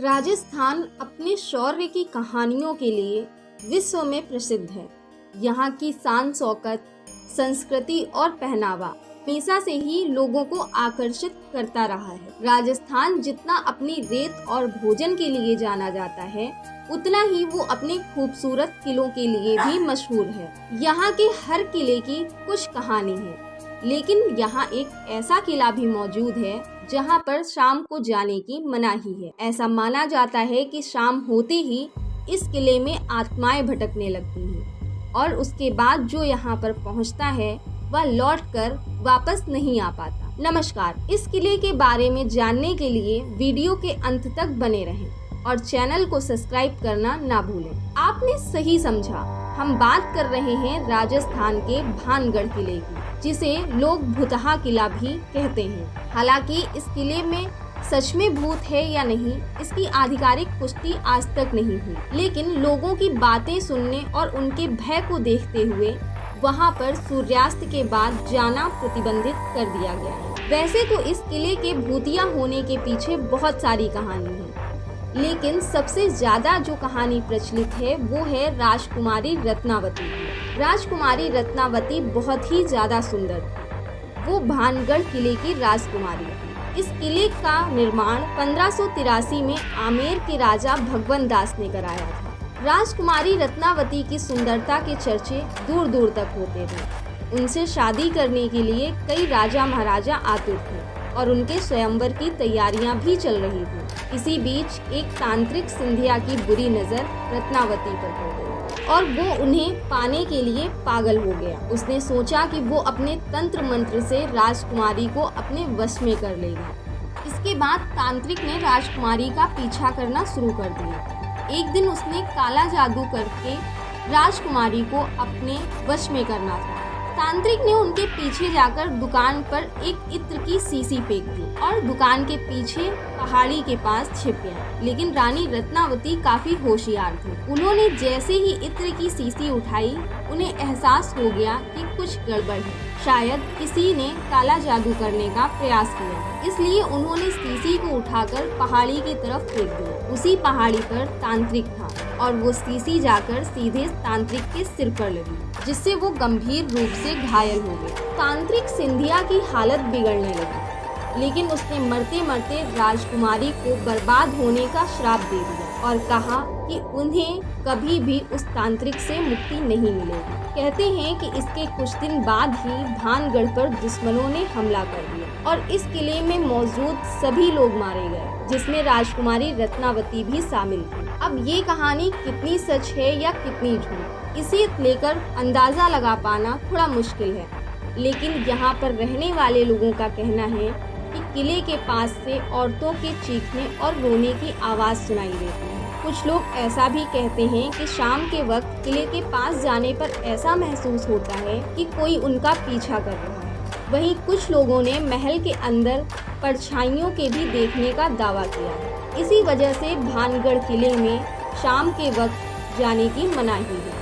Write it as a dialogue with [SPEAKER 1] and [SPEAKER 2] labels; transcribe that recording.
[SPEAKER 1] राजस्थान अपने शौर्य की कहानियों के लिए विश्व में प्रसिद्ध है। यहाँ की शान शौकत, संस्कृति और पहनावा हमेशा से ही लोगों को आकर्षित करता रहा है। राजस्थान जितना अपनी रेत और भोजन के लिए जाना जाता है, उतना ही वो अपने खूबसूरत किलों के लिए भी मशहूर है। यहाँ के हर किले की कुछ कहानी है, लेकिन यहाँ एक ऐसा किला भी मौजूद है जहाँ पर शाम को जाने की मनाही है। ऐसा माना जाता है कि शाम होते ही इस किले में आत्माएं भटकने लगती हैं और उसके बाद जो यहाँ पर पहुँचता है वह लौटकर वापस नहीं आ पाता। नमस्कार, इस किले के बारे में जानने के लिए वीडियो के अंत तक बने रहें और चैनल को सब्सक्राइब करना ना भूलें। आपने सही समझा, हम बात कर रहे हैं राजस्थान के भानगढ़ किले की, जिसे लोग भूतहा किला भी कहते हैं। हालांकि इस किले में सच में भूत है या नहीं, इसकी आधिकारिक पुष्टि आज तक नहीं हुई, लेकिन लोगों की बातें सुनने और उनके भय को देखते हुए वहां पर सूर्यास्त के बाद जाना प्रतिबंधित कर दिया गया है। वैसे तो इस किले के भूतिया होने के पीछे बहुत सारी कहानी है, लेकिन सबसे ज्यादा जो कहानी प्रचलित है वो है राजकुमारी रत्नावती की। राजकुमारी रत्नावती बहुत ही ज्यादा सुंदर थी। वो भानगढ़ किले की राजकुमारी थी। इस किले का निर्माण 1583 में आमेर के राजा भगवंत दास ने कराया था। राजकुमारी रत्नावती की सुंदरता के चर्चे दूर दूर तक होते थे। उनसे शादी करने के लिए कई राजा महाराजा आतुर थे और उनके स्वयंवर की तैयारियां भी चल रही थी। इसी बीच एक तांत्रिक सिंधिया की बुरी नजर रत्नावती पर पड़ गई और वो उन्हें पाने के लिए पागल हो गया। उसने सोचा कि वो अपने तंत्र मंत्र से राजकुमारी को अपने वश में कर लेगा। इसके बाद तांत्रिक ने राजकुमारी का पीछा करना शुरू कर दिया। एक दिन उसने काला जादू करके राजकुमारी को अपने वश में करना था। तांत्रिक ने उनके पीछे जाकर दुकान पर एक इत्र की शीशी फेंक दी और दुकान के पीछे पहाड़ी के पास छिप गया। लेकिन रानी रत्नावती काफी होशियार थी। उन्होंने जैसे ही इत्र की शीशी उठाई, उन्हें एहसास हो गया कि कुछ गड़बड़ है। शायद किसी ने काला जादू करने का प्रयास किया, इसलिए उन्होंने शीशी को उठाकर पहाड़ी की तरफ फेंक दिया। उसी पहाड़ी पर तांत्रिक था और वो शीशी जाकर सीधे तांत्रिक के सिर पर लगी, जिससे वो गंभीर रूप से घायल हो गए। तांत्रिक सिंधिया की हालत बिगड़ने लगी, लेकिन उसने मरते मरते राजकुमारी को बर्बाद होने का श्राप दे दिया और कहा कि उन्हें कभी भी उस तांत्रिक से मुक्ति नहीं मिलेगी। कहते हैं कि इसके कुछ दिन बाद ही भानगढ़ पर दुश्मनों ने हमला कर दिया और इस किले में मौजूद सभी लोग मारे गए, जिसमें राजकुमारी रत्नावती भी शामिल थी। अब ये कहानी कितनी सच है या कितनी झूठ, इसे लेकर अंदाजा लगा पाना थोड़ा मुश्किल है, लेकिन यहाँ पर रहने वाले लोगों का कहना है कि किले के पास से औरतों के चीखने और रोने की आवाज़ सुनाई देती है। कुछ लोग ऐसा भी कहते हैं कि शाम के वक्त किले के पास जाने पर ऐसा महसूस होता है कि कोई उनका पीछा कर रहा है। वहीं कुछ लोगों ने महल के अंदर परछाइयों के भी देखने का दावा किया है। इसी वजह से भानगढ़ किले में शाम के वक्त जाने की मनाही है।